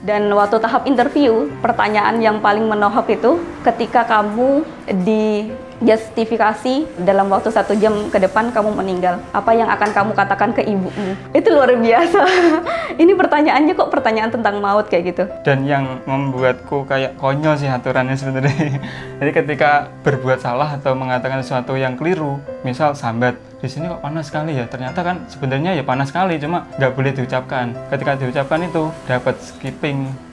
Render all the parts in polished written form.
Dan waktu tahap interview, pertanyaan yang paling menohok itu ketika kamu dijustifikasi dalam waktu 1 jam ke depan kamu meninggal. Apa yang akan kamu katakan ke ibumu? Itu luar biasa. Ini pertanyaannya kok pertanyaan tentang maut kayak gitu. Dan yang membuatku kayak konyol sih aturannya sebenarnya. Jadi ketika berbuat salah atau mengatakan sesuatu yang keliru, misal sambat, di sini kok panas sekali ya, ternyata kan sebenarnya ya panas sekali, cuma nggak boleh diucapkan. Ketika diucapkan itu dapat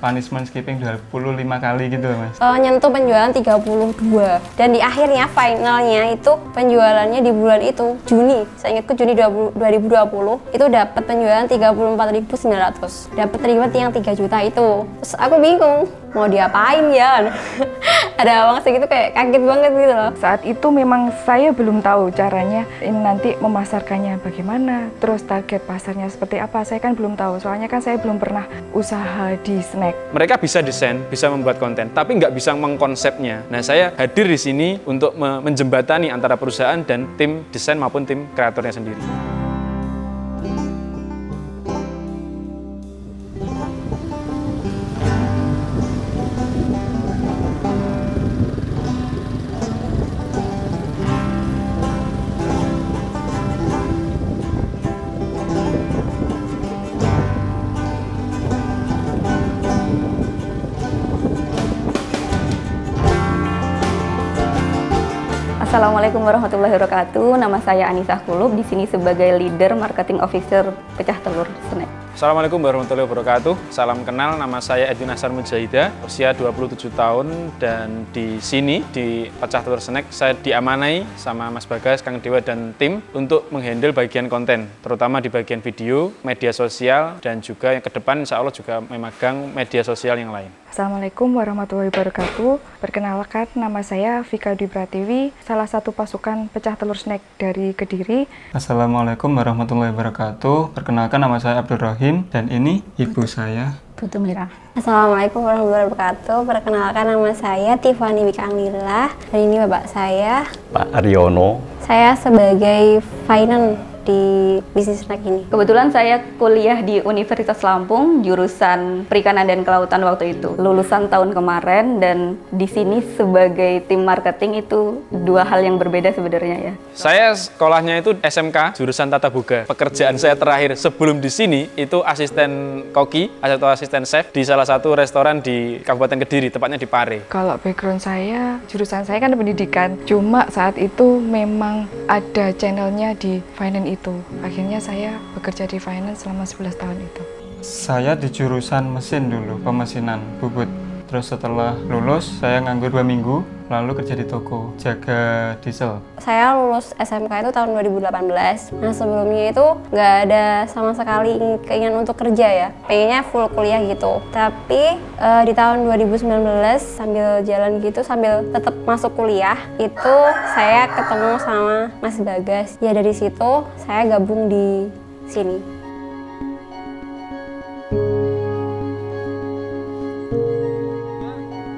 punishment skipping 25 kali gitu Mas. Nyentuh penjualan 32 dan di akhirnya finalnya itu penjualannya di bulan itu Juni, saya ingatku Juni 2020 itu dapat penjualan 34.900, dapat terima yang 3 juta itu. Terus aku bingung mau diapain ya. Ada abang segitu kayak kaget banget gitu loh. Saat itu memang saya belum tahu caranya ini nanti memasarkannya bagaimana, terus target pasarnya seperti apa, saya kan belum tahu, soalnya kan saya belum pernah usaha di snack. Mereka bisa desain, bisa membuat konten, tapi nggak bisa mengkonsepnya. Nah, saya hadir di sini untuk menjembatani antara perusahaan dan tim desain maupun tim kreatornya sendiri. Assalamualaikum warahmatullahi wabarakatuh. Nama saya Anissa Kulub, di sini sebagai leader marketing officer Pecah Telur Snack. Assalamualaikum warahmatullahi wabarakatuh. Salam kenal, nama saya Edwin Asar Mujahida, usia 27 tahun, dan di sini di Pecah Telur Snack saya diamanai sama Mas Bagas, Kang Dewa, dan tim untuk menghandle bagian konten, terutama di bagian video, media sosial, dan juga yang ke depan insya Allah juga memegang media sosial yang lain. Assalamualaikum warahmatullahi wabarakatuh. Perkenalkan, nama saya Vika Dwi Pratiwi, salah satu pasukan Pecah Telur Snack dari Kediri. Assalamualaikum warahmatullahi wabarakatuh. Perkenalkan, nama saya Abdul Rahim, dan ini ibu saya, Putu Mira. Assalamualaikum warahmatullahi wabarakatuh. Perkenalkan, nama saya Tiffany Wika Anglila, dan ini bapak saya Pak Aryono. Saya sebagai finance di bisnis snack ini. Kebetulan saya kuliah di Universitas Lampung, jurusan Perikanan dan Kelautan waktu itu. Lulusan tahun kemarin, dan di sini sebagai tim marketing itu 2 hal yang berbeda sebenarnya ya. Saya sekolahnya itu SMK, jurusan Tata Boga. Pekerjaan saya terakhir sebelum di sini itu asisten koki atau asisten chef di salah satu restoran di Kabupaten Kediri, tepatnya di Pare. Kalau background saya, jurusan saya kan pendidikan, cuma saat itu memang ada channelnya di finance itu. Akhirnya saya bekerja di finance selama 11 tahun itu. saya di jurusan mesin dulu, pemesinan bubut. Terus setelah lulus, saya nganggur 2 minggu, lalu kerja di toko, jaga diesel. Saya lulus SMK itu tahun 2018. Nah, sebelumnya itu nggak ada sama sekali keinginan untuk kerja ya. Pengennya full kuliah gitu. Tapi di tahun 2019 sambil jalan gitu, sambil tetap masuk kuliah, itu saya ketemu sama Mas Bagas. Ya dari situ saya gabung di sini.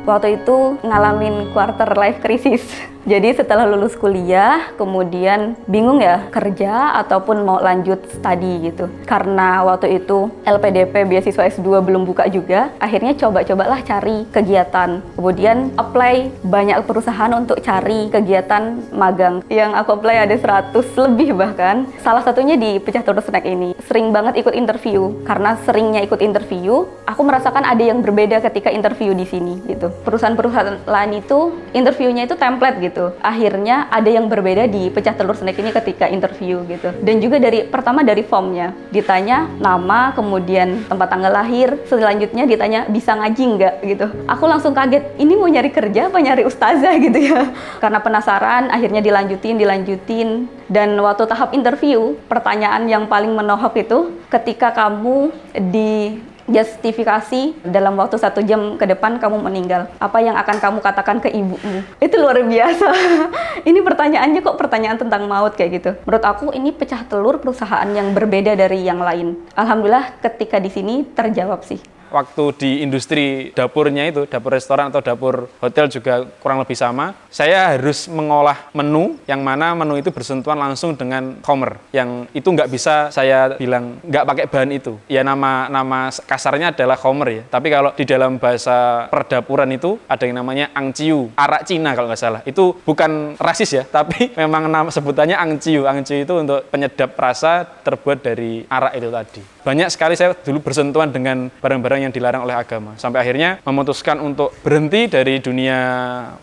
Waktu itu ngalamin quarter life crisis. Jadi setelah lulus kuliah, kemudian bingung ya kerja ataupun mau lanjut studi gitu. Karena waktu itu LPDP beasiswa S2 belum buka juga, akhirnya coba-cobalah cari kegiatan. Kemudian apply banyak perusahaan untuk cari kegiatan magang. Yang aku apply ada 100 lebih bahkan. Salah satunya di Pecah Telur Snack ini. Sering banget ikut interview. Karena seringnya ikut interview, aku merasakan ada yang berbeda ketika interview di sini gitu. Perusahaan-perusahaan lain itu interviewnya itu template gitu. Akhirnya ada yang berbeda di Pecah Telur Snack ini ketika interview gitu. Dan juga pertama dari formnya, ditanya nama, kemudian tempat tanggal lahir, selanjutnya ditanya bisa ngaji nggak gitu. Aku langsung kaget, ini mau nyari kerja apa nyari ustazah gitu ya. Karena penasaran, akhirnya dilanjutin. Dan waktu tahap interview, pertanyaan yang paling menohok itu ketika kamu justifikasi dalam waktu 1 jam ke depan kamu meninggal. Apa yang akan kamu katakan ke ibumu? Itu luar biasa. Ini pertanyaannya kok pertanyaan tentang maut kayak gitu. Menurut aku ini Pecah Telur perusahaan yang berbeda dari yang lain. Alhamdulillah ketika di sini terjawab sih. waktu di industri dapurnya itu, dapur restoran atau dapur hotel juga kurang lebih sama. Saya harus mengolah menu yang mana menu itu bersentuhan langsung dengan khomer. Yang itu nggak bisa saya bilang nggak pakai bahan itu. Ya nama kasarnya adalah khomer ya. Tapi kalau di dalam bahasa perdapuran itu ada yang namanya angciu, arak Cina kalau nggak salah. Itu bukan rasis ya, tapi memang nama sebutannya angciu. Angciu itu untuk penyedap rasa terbuat dari arak itu tadi. Banyak sekali saya dulu bersentuhan dengan barang-barang yang dilarang oleh agama. Sampai akhirnya memutuskan untuk berhenti dari dunia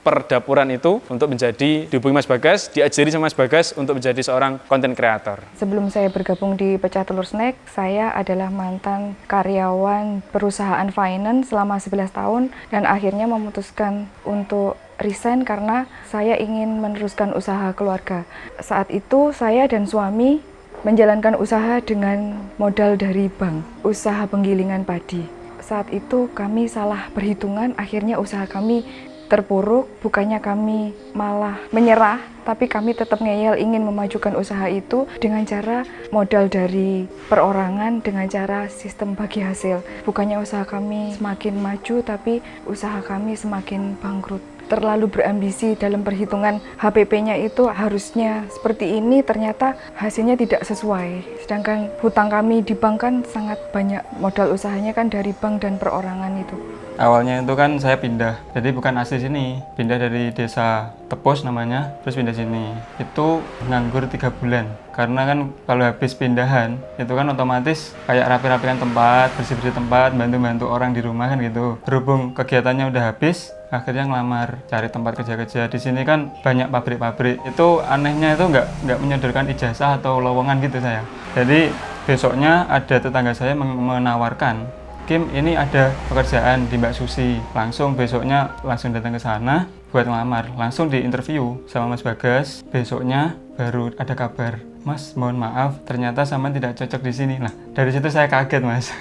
perdapuran itu untuk menjadi dihubungi Mas Bagas, diajari sama Mas Bagas untuk menjadi seorang content creator. Sebelum saya bergabung di Pecah Telur Snack, saya adalah mantan karyawan perusahaan finance selama 11 tahun dan akhirnya memutuskan untuk resign karena saya ingin meneruskan usaha keluarga. Saat itu saya dan suami menjalankan usaha dengan modal dari bank, usaha penggilingan padi. Saat itu kami salah perhitungan, akhirnya usaha kami terpuruk, bukannya kami malah menyerah, tapi kami tetap ngeyel ingin memajukan usaha itu dengan cara modal dari perorangan, dengan cara sistem bagi hasil. Bukannya usaha kami semakin maju, tapi usaha kami semakin bangkrut. Terlalu berambisi dalam perhitungan HPP-nya itu harusnya seperti ini, ternyata hasilnya tidak sesuai. Sedangkan hutang kami di bank kan sangat banyak, modal usahanya kan dari bank dan perorangan itu. Awalnya itu kan saya pindah, jadi bukan asli sini, pindah dari desa Tepos namanya, terus pindah sini. Itu nganggur 3 bulan, karena kan kalau habis pindahan, itu kan otomatis kayak rapi-rapikan tempat, bersih-bersih tempat, bantu-bantu orang di rumah kan gitu. Berhubung kegiatannya udah habis, akhirnya ngelamar, cari tempat kerja-kerja. Di sini kan banyak pabrik-pabrik, itu anehnya itu nggak menyodorkan ijazah atau lowongan gitu saya. Jadi besoknya ada tetangga saya menawarkan, Kim, ini ada pekerjaan di Mbak Susi. Langsung besoknya langsung datang ke sana buat ngelamar. Langsung di interview sama Mas Bagas. Besoknya baru ada kabar, Mas, mohon maaf, ternyata sama tidak cocok di sini. Nah, dari situ saya kaget, Mas.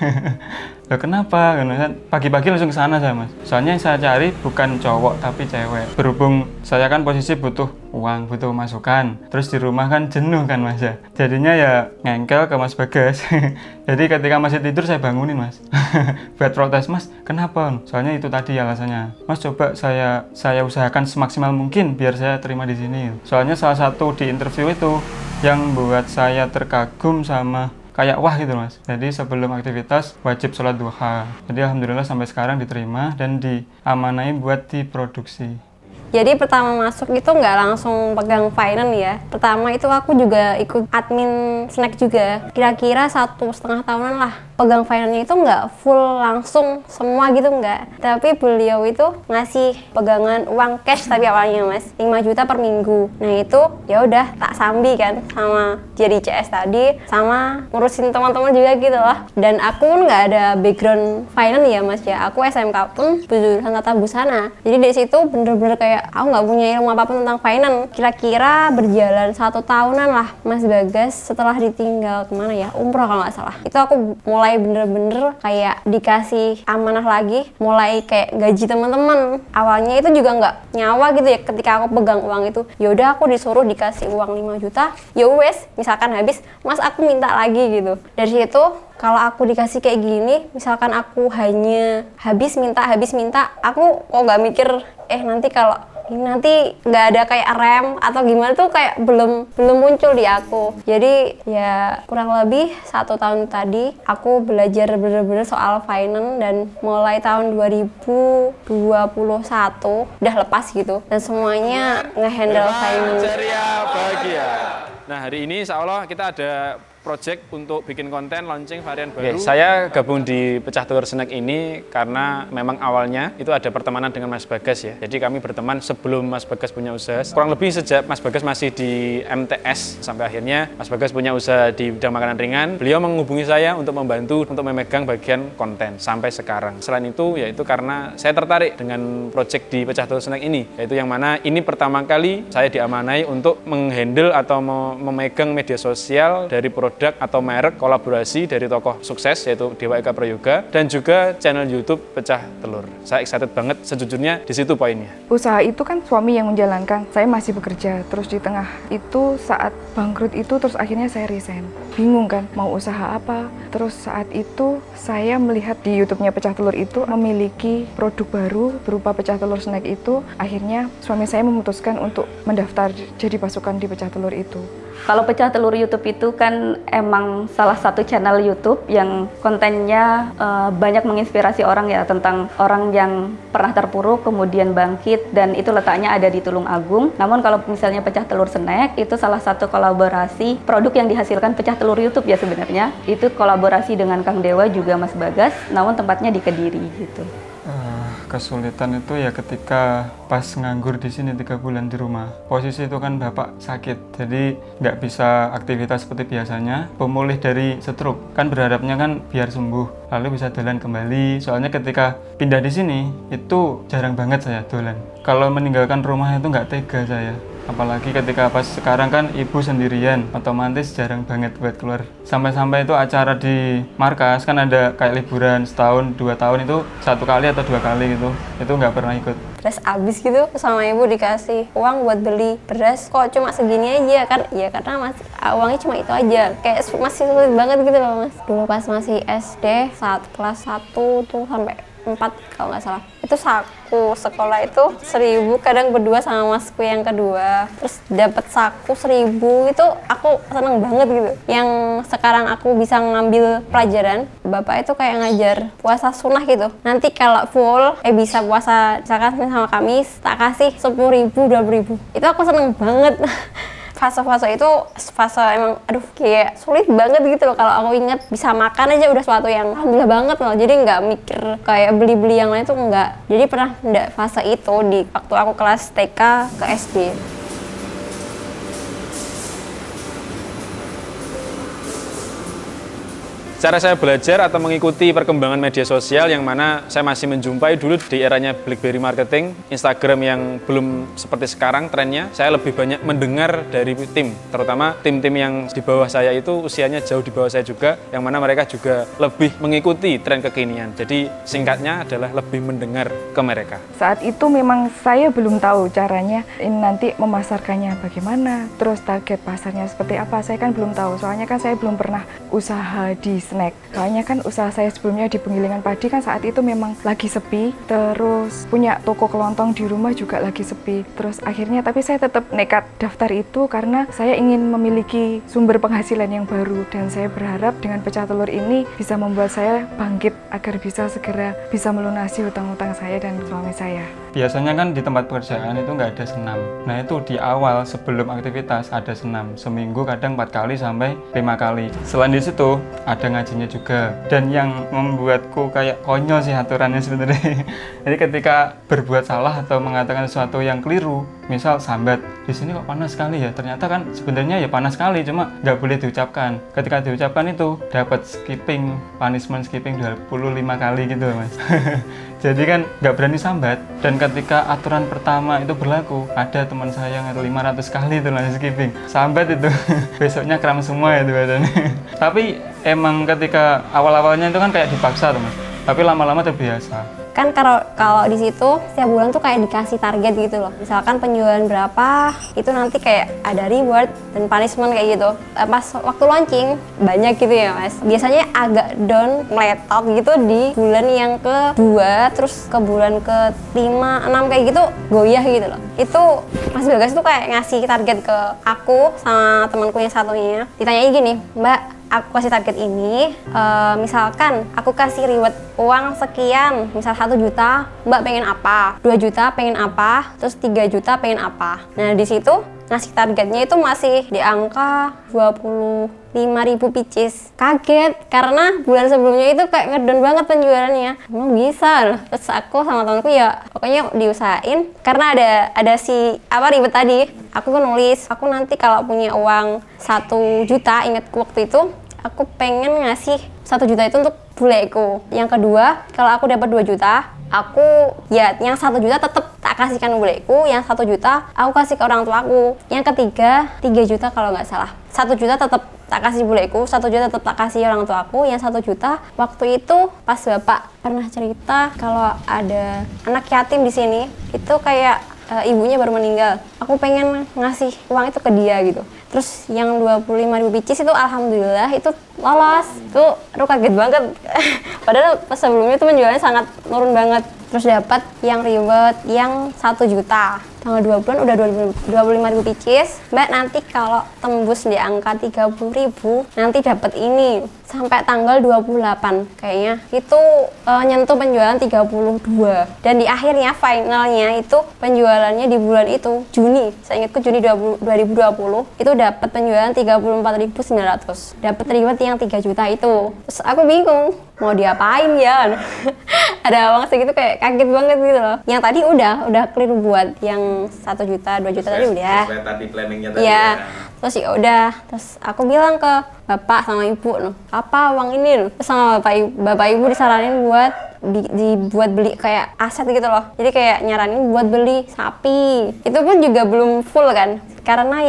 Loh, kenapa? Pagi-pagi langsung ke sana saya, Mas. Soalnya yang saya cari bukan cowok tapi cewek. Berhubung saya kan posisi butuh uang, butuh masukan. Terus di rumah kan jenuh kan, Mas ya. Jadinya ya ngengkel ke Mas Bagas. Jadi ketika masih tidur saya bangunin, Mas. Buat protes, Mas, kenapa? Soalnya itu tadi alasannya. Mas, coba saya usahakan semaksimal mungkin biar saya terima di sini. Soalnya salah satu di interview itu yang buat saya terkagum sama kayak wah gitu, Mas. Jadi sebelum aktivitas wajib sholat duha. Jadi alhamdulillah sampai sekarang diterima dan diamanai buat diproduksi. Jadi pertama masuk itu nggak langsung pegang finance ya. Pertama itu aku juga ikut admin snack juga. Kira-kira 1,5 tahunan lah. Pegang finance itu nggak full langsung semua gitu nggak. Tapi beliau itu ngasih pegangan uang cash tapi awalnya, Mas, 5 juta per minggu. Nah itu ya udah tak sambi kan sama jadi CS tadi, sama ngurusin teman-teman juga gitu loh. Dan aku pun nggak ada background finance ya, Mas ya. Aku SMK pun jurusan tata busana. Jadi di situ bener-bener kayak aku nggak punya ilmu apapun tentang finance. Kira-kira berjalan 1 tahunan lah Mas Bagas setelah ditinggal kemana ya, umroh kalau nggak salah. Itu aku mulai bener-bener kayak dikasih amanah lagi, mulai kayak gaji teman-teman. Awalnya itu juga nggak nyawa gitu ya, ketika aku pegang uang itu. Yaudah aku disuruh dikasih uang 5 juta, ya wes, misalkan habis, Mas aku minta lagi gitu. Dari situ kalau aku dikasih kayak gini, misalkan aku hanya habis minta, aku kok nggak mikir, nanti kalau ini nanti nggak ada kayak rem atau gimana tuh kayak belum muncul di aku. Jadi ya kurang lebih 1 tahun tadi aku belajar bener-bener soal finance dan mulai tahun 2021 udah lepas gitu dan semuanya ngehandle finance. Ceria bahagia. Nah, hari ini insya Allah kita ada project untuk bikin konten launching varian baru. Saya gabung di Pecah Telur Snack ini karena memang awalnya itu ada pertemanan dengan Mas Bagas ya. Jadi kami berteman sebelum Mas Bagas punya usaha. Kurang lebih sejak Mas Bagas masih di MTS sampai akhirnya Mas Bagas punya usaha di bidang makanan ringan. Beliau menghubungi saya untuk membantu untuk memegang bagian konten sampai sekarang. Selain itu yaitu karena saya tertarik dengan project di Pecah Telur Snack ini, yaitu yang mana ini pertama kali saya diamanai untuk menghandle atau memegang media sosial dari produk produk atau merek kolaborasi dari tokoh sukses yaitu Dewa Eka Prayoga dan juga channel YouTube Pecah Telur. Saya excited banget, sejujurnya di situ poinnya. Usaha itu kan suami yang menjalankan, saya masih bekerja. Terus di tengah itu saat bangkrut itu terus akhirnya saya resign. Bingung kan mau usaha apa. Terus saat itu saya melihat di YouTube-nya Pecah Telur itu memiliki produk baru berupa Pecah Telur snack itu. Akhirnya suami saya memutuskan untuk mendaftar jadi pasukan di Pecah Telur itu. Kalau Pecah Telur YouTube itu kan emang salah satu channel YouTube yang kontennya banyak menginspirasi orang ya, tentang orang yang pernah terpuruk kemudian bangkit, dan itu letaknya ada di Tulungagung. Namun kalau misalnya Pecah Telur Snack itu salah satu kolaborasi produk yang dihasilkan Pecah Telur YouTube ya sebenarnya. Itu kolaborasi dengan Kang Dewa juga Mas Bagas, namun tempatnya di Kediri gitu. Kesulitan itu ya ketika pas nganggur di sini 3 bulan di rumah. Posisi itu kan bapak sakit, jadi nggak bisa aktivitas seperti biasanya. Pemulih dari stroke kan berharapnya kan biar sembuh, lalu bisa jalan kembali. Soalnya ketika pindah di sini itu jarang banget saya jalan. Kalau meninggalkan rumah itu nggak tega saya. Apalagi ketika pas sekarang kan ibu sendirian, otomatis jarang banget buat keluar. Sampai-sampai itu acara di markas kan ada kayak liburan setahun, 2 tahun itu 1 kali atau 2 kali gitu. Itu nggak pernah ikut. Beras habis gitu sama ibu dikasih uang buat beli beras, kok cuma segini aja kan? Ya karena uangnya cuma itu aja. Kayak masih sulit banget gitu loh Mas. Dulu pas masih SD, saat kelas 1 tuh sampai 4 kalau nggak salah. Itu saku sekolah itu 1.000, kadang berdua sama masku yang kedua. Terus dapat saku 1.000 itu aku seneng banget gitu. Yang sekarang aku bisa ngambil pelajaran, bapak itu kayak ngajar puasa sunnah gitu. Nanti kalau full bisa puasa misalkan sama Kamis, tak kasih 10.000, 20.000. Itu aku seneng banget. Fase-fase itu fase emang aduh kayak sulit banget gitu loh. Kalau aku inget bisa makan aja udah suatu yang alhamdulillah banget loh. Jadi nggak mikir kayak beli-beli yang lain tuh nggak. Jadi pernah nggak fase itu di waktu aku kelas TK ke SD. Cara saya belajar atau mengikuti perkembangan media sosial yang mana saya masih menjumpai dulu di eranya BlackBerry marketing, Instagram yang belum seperti sekarang trennya, saya lebih banyak mendengar dari tim, terutama tim-tim yang di bawah saya itu usianya jauh di bawah saya juga, yang mana mereka juga lebih mengikuti tren kekinian. Jadi singkatnya adalah lebih mendengar ke mereka. Saat itu memang saya belum tahu caranya ini nanti memasarkannya bagaimana, terus target pasarnya seperti apa, saya kan belum tahu. Soalnya kan saya belum pernah usaha di snack. Soalnya kan usaha saya sebelumnya di penggilingan padi kan saat itu memang lagi sepi, terus punya toko kelontong di rumah juga lagi sepi. Terus akhirnya tapi saya tetap nekat daftar itu karena saya ingin memiliki sumber penghasilan yang baru, dan saya berharap dengan Pecah Telur ini bisa membuat saya bangkit agar bisa segera bisa melunasi hutang-hutang saya dan suami saya. Biasanya kan di tempat pekerjaan itu nggak ada senam. Nah itu di awal sebelum aktivitas ada senam. Seminggu kadang 4 kali sampai 5 kali. Selain di situ ada ngajinya juga. Dan yang membuatku kayak konyol sih aturannya sebenarnya. Jadi ketika berbuat salah atau mengatakan sesuatu yang keliru, misal sambat, di sini kok panas sekali ya. Ternyata kan sebenarnya ya panas sekali, cuma nggak boleh diucapkan. Ketika diucapkan itu dapat punishment skipping 25 kali gitu Mas. Jadi kan nggak berani sambat. Dan ketika aturan pertama itu berlaku, ada teman saya yang 500 kali itu langsung skipping. Sambat itu besoknya kram semua itu badannya. Tapi emang ketika awal-awalnya itu kan kayak dipaksa tuh Mas. Tapi lama-lama terbiasa. Kan kalau di situ setiap bulan tuh kayak dikasih target gitu loh. Misalkan penjualan berapa, itu nanti kayak ada reward dan punishment kayak gitu. Pas waktu launching banyak gitu ya Mas. Biasanya agak down, meletot gitu di bulan yang ke-2, terus ke bulan ke-5, 6 kayak gitu goyah gitu loh. Itu Mas Bagas tuh kayak ngasih target ke aku sama temanku yang satunya. Ditanyanya gini, Mbak, aku kasih target ini, misalkan aku kasih reward uang sekian, misal 1 juta, Mbak pengen apa? 2 juta pengen apa? Terus 3 juta pengen apa? Nah di situ ngasih targetnya itu masih di angka 25.000 pieces. Kaget karena bulan sebelumnya itu kayak ngedon banget penjualannya. Emang bisa loh. Terus aku sama temanku ya pokoknya diusahain karena ada si ribet tadi. Aku kan nulis, aku nanti kalau punya uang 1 juta, ingat waktu itu aku pengen ngasih 1 juta itu untuk buleku. Yang kedua, kalau aku dapat 2 juta, aku ya yang 1 juta tetap tak kasihkan buleku, yang 1 juta aku kasih ke orang tuaku. Yang ketiga, 3 juta kalau nggak salah. 1 juta tetap tak kasih buleku, 1 juta tetap tak kasih orang tua aku, yang 1 juta waktu itu pas bapak pernah cerita kalau ada anak yatim di sini, itu kayak ibunya baru meninggal, aku pengen ngasih uang itu ke dia gitu. Terus yang 25.000 pieces itu alhamdulillah itu lolos. Itu aku kaget banget. Padahal pas sebelumnya itu penjualannya sangat turun banget. Terus dapat yang reward yang 1 juta. Tanggal 2 bulan udah 25.000 pieces. Mbak, nanti kalau tembus di angka 30.000 nanti dapat ini. Sampai tanggal 28 kayaknya itu nyentuh penjualan 32. Dan di akhirnya finalnya itu penjualannya di bulan itu Juni. Saya ingatku Juni 2020 itu dapat penjualan 34.900. Dapat reward yang 3 juta itu. Terus aku bingung mau diapain ya. Ada uang segitu kayak kaget banget gitu loh. Yang tadi udah clear buat yang 1 juta, 2 juta tadi udah. Sesuai tadi planningnya tadi. Iya. Ya. Terus ya udah, terus aku bilang ke bapak sama ibu, "Loh, apa uang ini?" Terus sama bapak ibu disaranin buat dibuat beli kayak aset gitu loh. Jadi kayak nyaranin buat beli sapi. Itu pun juga belum full kan. Karena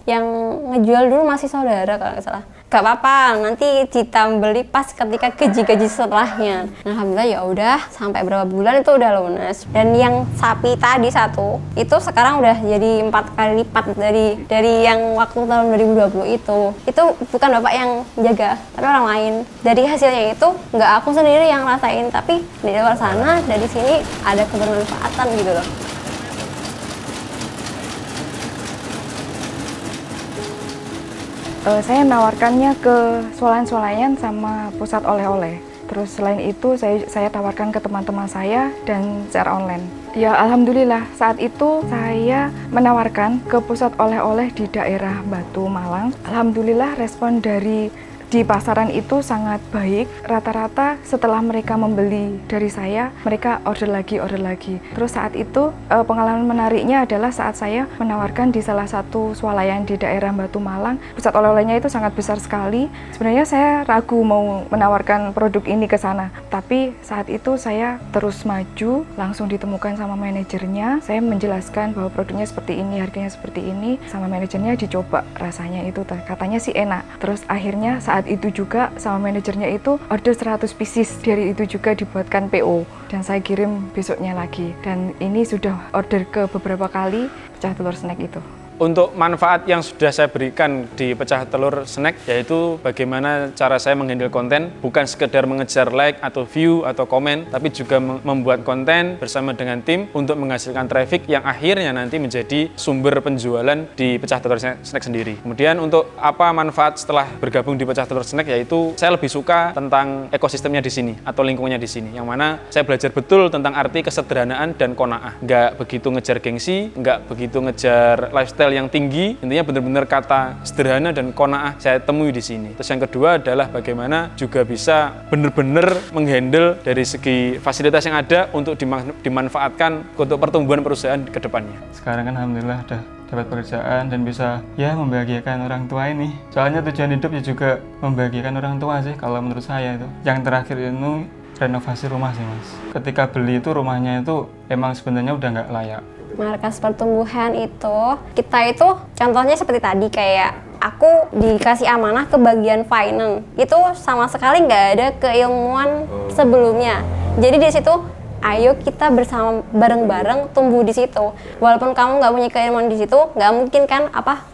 yang ngejual dulu masih saudara kalau nggak salah. Gak apa-apa, nanti ditambeli pas ketika gaji setelahnya. Nah, alhamdulillah ya udah sampai berapa bulan itu udah lunas. Dan yang sapi tadi 1 itu sekarang udah jadi 4 kali lipat dari yang waktu tahun 2020 itu. Itu bukan bapak yang jaga, tapi orang lain. Dari hasilnya itu nggak aku sendiri yang rasain, tapi di luar sana dari sini ada kebermanfaatan gitu loh. Saya menawarkannya ke swalayan-swalayan sama pusat oleh-oleh. Terus selain itu saya tawarkan ke teman-teman saya dan secara online. Ya alhamdulillah saat itu saya menawarkan ke pusat oleh-oleh di daerah Batu Malang. Alhamdulillah respon di pasaran itu sangat baik. Rata-rata setelah mereka membeli dari saya, mereka order lagi. Terus saat itu pengalaman menariknya adalah saat saya menawarkan di salah satu swalayan di daerah Batu Malang, pusat oleh-olehnya itu sangat besar sekali. Sebenarnya saya ragu mau menawarkan produk ini ke sana, tapi saat itu saya terus maju, langsung ditemukan sama manajernya. Saya menjelaskan bahwa produknya seperti ini, harganya seperti ini, sama manajernya dicoba rasanya itu katanya sih enak. Terus akhirnya saat itu juga sama manajernya itu order 100 pieces, dari itu juga dibuatkan PO dan saya kirim besoknya lagi, dan ini sudah order ke beberapa kali pecah telur snack itu. Untuk manfaat yang sudah saya berikan di pecah telur snack, yaitu bagaimana cara saya menghandle konten, bukan sekedar mengejar like atau view atau komen, tapi juga membuat konten bersama dengan tim untuk menghasilkan traffic yang akhirnya nanti menjadi sumber penjualan di pecah telur snack sendiri. Kemudian untuk apa manfaat setelah bergabung di pecah telur snack, yaitu saya lebih suka tentang ekosistemnya di sini atau lingkungannya di sini, yang mana saya belajar betul tentang arti kesederhanaan dan qanaah. Nggak begitu ngejar gengsi, nggak begitu ngejar lifestyle yang tinggi, intinya benar-benar kata sederhana dan qanaah saya temui di sini. Terus yang kedua adalah bagaimana juga bisa benar-benar menghandle dari segi fasilitas yang ada untuk dimanfaatkan untuk pertumbuhan perusahaan ke depannya. Sekarang kan alhamdulillah udah dapat pekerjaan dan bisa ya membahagiakan orang tua ini. Soalnya tujuan hidup ya juga membahagiakan orang tua sih kalau menurut saya itu. Yang terakhir itu renovasi rumah sih mas. Ketika beli itu rumahnya itu emang sebenarnya udah nggak layak. Markas pertumbuhan itu, kita itu contohnya seperti tadi, kayak aku dikasih amanah ke bagian finance, itu sama sekali nggak ada keilmuan sebelumnya. Jadi di situ ayo kita bersama bareng-bareng tumbuh di situ. Walaupun kamu nggak punya keilmuan di situ, nggak mungkin kan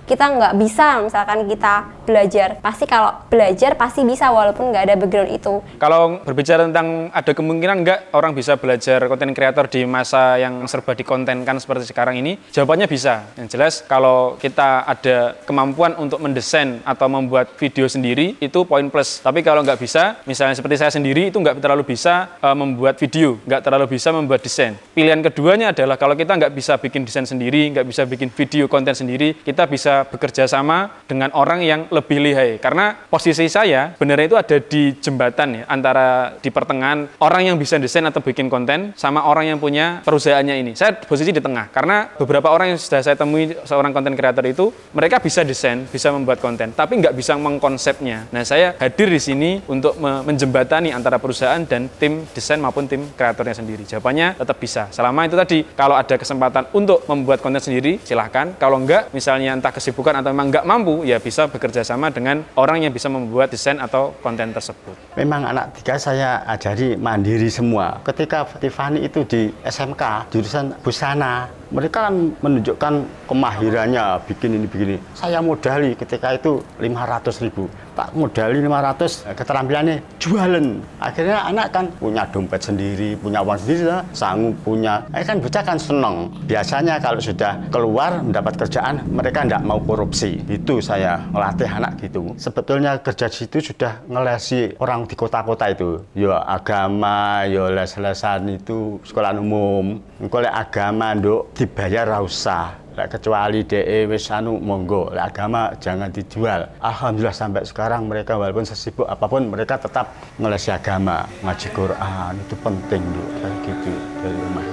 kita nggak bisa misalkan kita belajar. Pasti kalau belajar pasti bisa walaupun nggak ada background itu. Kalau berbicara tentang ada kemungkinan nggak orang bisa belajar konten kreator di masa yang serba dikontenkan seperti sekarang ini, jawabannya bisa. Yang jelas kalau kita ada kemampuan untuk mendesain atau membuat video sendiri, itu poin plus. Tapi kalau nggak bisa, misalnya seperti saya sendiri itu nggak terlalu bisa membuat video, nggak terlalu bisa membuat desain. Pilihan keduanya adalah kalau kita nggak bisa bikin desain sendiri, nggak bisa bikin video konten sendiri, kita bisa bekerja sama dengan orang yang lebih lihai. Karena posisi saya benernya itu ada di jembatan ya, antara di pertengahan orang yang bisa desain atau bikin konten sama orang yang punya perusahaannya ini. Saya posisi di tengah, karena beberapa orang yang sudah saya temui seorang konten kreator itu, mereka bisa desain, bisa membuat konten, tapi nggak bisa mengkonsepnya. Nah, saya hadir di sini untuk menjembatani antara perusahaan dan tim desain maupun tim kreatornya sendiri. Jawabannya tetap bisa. Selama itu tadi, kalau ada kesempatan untuk membuat konten sendiri, silahkan. Kalau enggak, misalnya entah kesibukan atau memang nggak mampu, ya bisa bekerja sama dengan orang yang bisa membuat desain atau konten tersebut. Memang anak 3 saya ajari mandiri semua. Ketika Tiffany itu di SMK, jurusan busana, mereka kan menunjukkan kemahirannya, bikin ini, bikin ini. Saya modali ketika itu 500.000. Tak modali 500, keterampilannya jualan. Akhirnya anak kan punya dompet sendiri, punya uang sendiri, sanggup punya. Kan bocah kan seneng. Biasanya kalau sudah keluar mendapat kerjaan, mereka tidak mau korupsi. Itu saya melatih anak gitu. Sebetulnya kerja di situ sudah ngelesi orang di kota-kota itu. Ya agama, ya les-lesan itu sekolah umum. Kalau agama nduk dibayar usah. Kecuali DE wis monggo, agama jangan dijual. Alhamdulillah sampai sekarang mereka walaupun sesibuk apapun mereka tetap ngelesi agama, ngaji Quran, itu penting loh, kayak gitu dari rumah.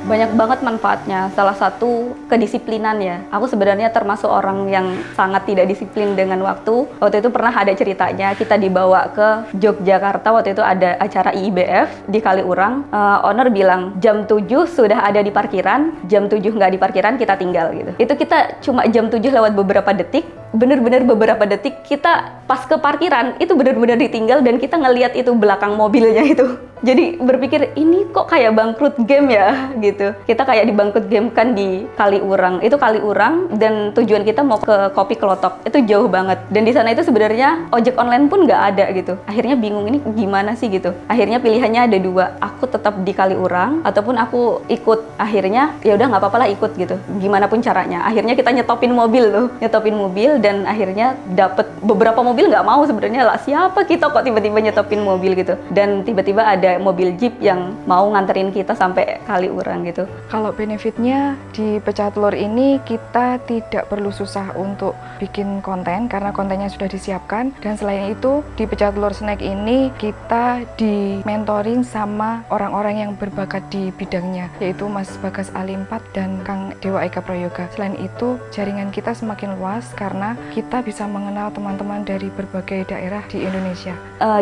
Banyak banget manfaatnya. Salah satu kedisiplinan ya. Aku sebenarnya termasuk orang yang sangat tidak disiplin dengan waktu. Waktu itu pernah ada ceritanya, kita dibawa ke Yogyakarta, waktu itu ada acara IIBF di Kaliurang. Owner bilang, jam 7 sudah ada di parkiran, jam 7 nggak di parkiran, kita tinggal gitu. Itu kita cuma jam 7 lewat beberapa detik, bener-bener beberapa detik kita pas ke parkiran, itu bener-bener ditinggal dan kita ngelihat itu belakang mobilnya itu. Jadi berpikir, ini kok kayak bangkrut game ya gitu. Kita kayak dibangkrut game kan di Kaliurang. Itu Kaliurang dan tujuan kita mau ke Kopi Klotok. Itu jauh banget. Dan di sana itu sebenarnya ojek online pun nggak ada gitu. Akhirnya bingung ini gimana sih gitu. Akhirnya pilihannya ada dua. Aku tetap di Kaliurang ataupun aku ikut. Akhirnya ya udah nggak apa-apa lah ikut gitu. Gimana pun caranya. Akhirnya kita nyetopin mobil tuh. Nyetopin mobil dan akhirnya dapet beberapa mobil nggak mau sebenarnya lah. Siapa kita kok tiba-tiba nyetopin mobil gitu. Dan tiba-tiba ada mobil Jeep yang mau nganterin kita sampai Kaliurang gitu. Kalau benefitnya di Pecah Telur ini kita tidak perlu susah untuk bikin konten karena kontennya sudah disiapkan, dan selain itu di Pecah Telur Snack ini kita di mentoring sama orang-orang yang berbakat di bidangnya, yaitu Mas Bagas Ali4 dan Kang Dewa Eka Prayoga. Selain itu jaringan kita semakin luas karena kita bisa mengenal teman-teman dari berbagai daerah di Indonesia.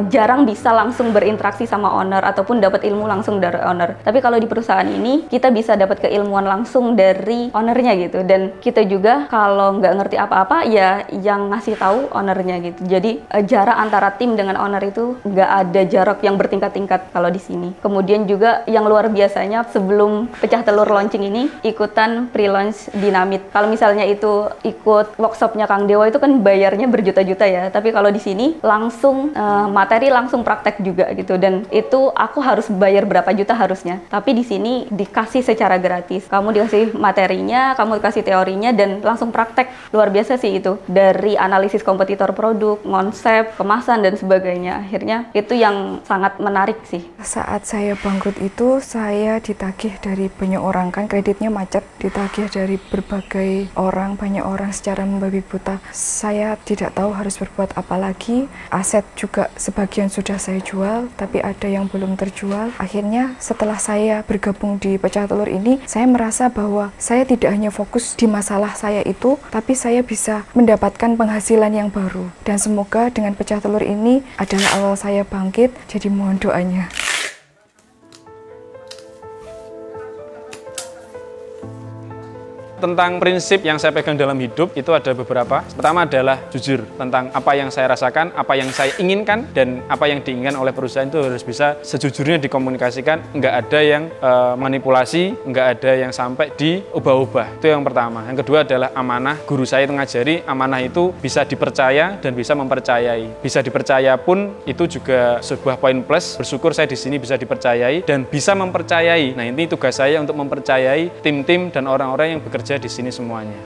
Jarang bisa langsung berinteraksi sama owner ataupun dapat ilmu langsung dari owner. Tapi kalau di perusahaan ini kita bisa dapat keilmuan langsung dari ownernya gitu. Dan kita juga kalau nggak ngerti apa-apa ya yang ngasih tahu ownernya gitu. Jadi jarak antara tim dengan owner itu nggak ada jarak yang bertingkat-tingkat kalau di sini. Kemudian juga yang luar biasanya sebelum Pecah Telur launching ini ikutan pre-launch Dinamit. Kalau misalnya itu ikut workshopnya Kang Dewa itu kan bayarnya berjuta-juta ya. Tapi kalau di sini langsung materi langsung praktek juga gitu. Dan itu aku harus bayar berapa juta harusnya. Tapi di sini dikasih secara gratis. Kamu dikasih materinya, kamu dikasih teorinya dan langsung praktek. Luar biasa sih itu. Dari analisis kompetitor produk, konsep, kemasan dan sebagainya. Akhirnya itu yang sangat menarik sih. Saat saya bangkrut itu saya ditagih dari banyak orang, kan kreditnya macet, ditagih dari berbagai orang, banyak orang secara membabi buta. Saya tidak tahu harus berbuat apa lagi. Aset juga sebagian sudah saya jual, tapi ada yang belum terjual. Akhirnya setelah saya bergabung di Pecah Telur ini, saya merasa bahwa saya tidak hanya fokus di masalah saya itu, tapi saya bisa mendapatkan penghasilan yang baru. Dan semoga dengan Pecah Telur ini adalah awal saya bangkit, jadi mohon doanya. Tentang prinsip yang saya pegang dalam hidup itu ada beberapa. Pertama adalah jujur tentang apa yang saya rasakan, apa yang saya inginkan, dan apa yang diinginkan oleh perusahaan itu harus bisa sejujurnya dikomunikasikan. Nggak ada yang manipulasi, nggak ada yang sampai diubah-ubah. Itu yang pertama. Yang kedua adalah amanah. Guru saya itu ngajari amanah itu bisa dipercaya dan bisa mempercayai. Bisa dipercaya pun itu juga sebuah poin plus. Bersyukur saya di sini bisa dipercayai dan bisa mempercayai. Nah, ini tugas saya untuk mempercayai tim-tim dan orang-orang yang bekerja di sini semuanya.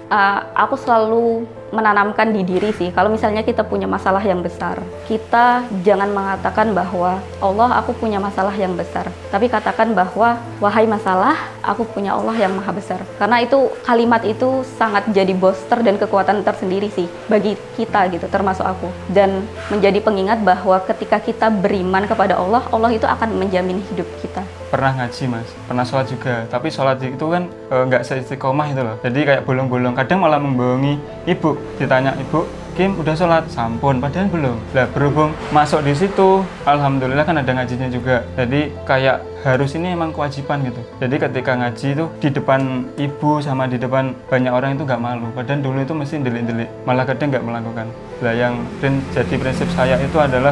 Aku selalu menanamkan di diri sih, kalau misalnya kita punya masalah yang besar, kita jangan mengatakan bahwa Allah, aku punya masalah yang besar, tapi katakan bahwa wahai masalah, aku punya Allah yang maha besar. Karena itu kalimat itu sangat jadi booster dan kekuatan tersendiri sih bagi kita gitu, termasuk aku. Dan menjadi pengingat bahwa ketika kita beriman kepada Allah, Allah itu akan menjamin hidup kita. Pernah ngaji mas, pernah sholat juga, tapi sholat itu kan nggak seistiqomah itu loh. Jadi kayak bolong-bolong, kadang malah membohongi ibu. Ditanya ibu, Kim udah sholat, sampun, padahal belum. Lah berhubung masuk di situ, alhamdulillah kan ada ngajinya juga. Jadi kayak harus ini emang kewajiban gitu. Jadi ketika ngaji itu di depan ibu sama di depan banyak orang itu nggak malu. Padahal dulu itu mesti delik-delik, malah kadang nggak melakukan. Lah yang jadi prinsip saya itu adalah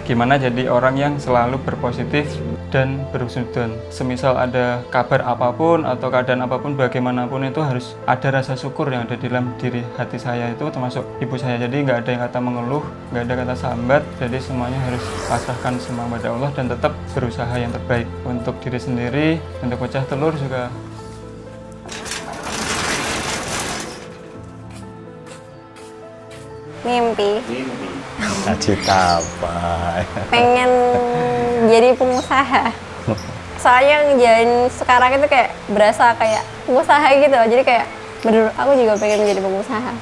gimana jadi orang yang selalu berpositif dan berhusnudzon. Semisal ada kabar apapun atau keadaan apapun bagaimanapun itu harus ada rasa syukur yang ada di dalam diri hati saya itu termasuk ibu saya. Jadi nggak ada yang kata mengeluh, nggak ada kata sambat. Jadi semuanya harus pasrahkan semua pada Allah dan tetap berusaha yang terbaik untuk diri sendiri, untuk pecah telur juga. Mimpi. Cita apa? Pengen jadi pengusaha. Soalnya yang jalan sekarang itu kayak berasa kayak pengusaha gitu. Jadi kayak bener aku juga pengen menjadi pengusaha.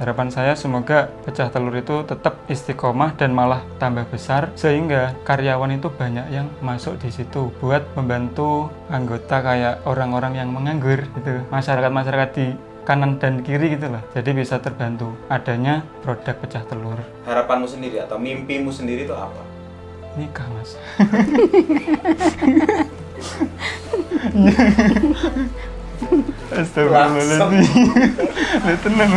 Harapan saya semoga pecah telur itu tetap istiqomah dan malah tambah besar sehingga karyawan itu banyak yang masuk di situ buat membantu anggota kayak orang-orang yang menganggur gitu. Masyarakat di kanan dan kiri gitu lah. Jadi bisa terbantu adanya produk pecah telur. Harapanmu sendiri atau mimpimu sendiri itu apa? Nikah, Mas. Astagfirullahaladzim. Tenang.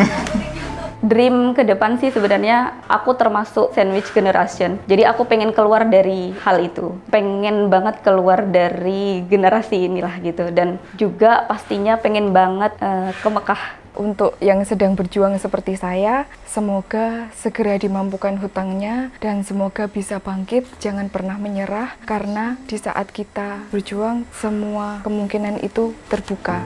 Dream ke depan sih sebenarnya aku termasuk sandwich generation. Jadi aku pengen keluar dari hal itu. Pengen banget keluar dari generasi inilah gitu. Dan juga pastinya pengen banget ke Mekah. Untuk yang sedang berjuang seperti saya, semoga segera dimampukan hutangnya dan semoga bisa bangkit, jangan pernah menyerah karena di saat kita berjuang semua kemungkinan itu terbuka.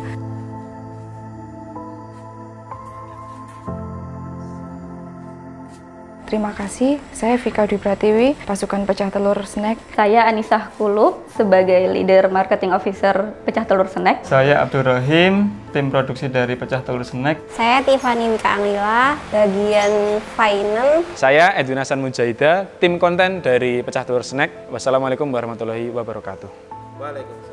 Terima kasih, saya Vika Dwi Pratiwi, Pasukan Pecah Telur Snack. Saya Anisah Kulub sebagai leader marketing officer Pecah Telur Snack. Saya Abdul Rahim, tim produksi dari Pecah Telur Snack. Saya Tiffany Wika Anglila, bagian finance. Saya Edwin Hasan Mujahida, tim konten dari Pecah Telur Snack. Wassalamualaikum warahmatullahi wabarakatuh. Waalaikumsalam.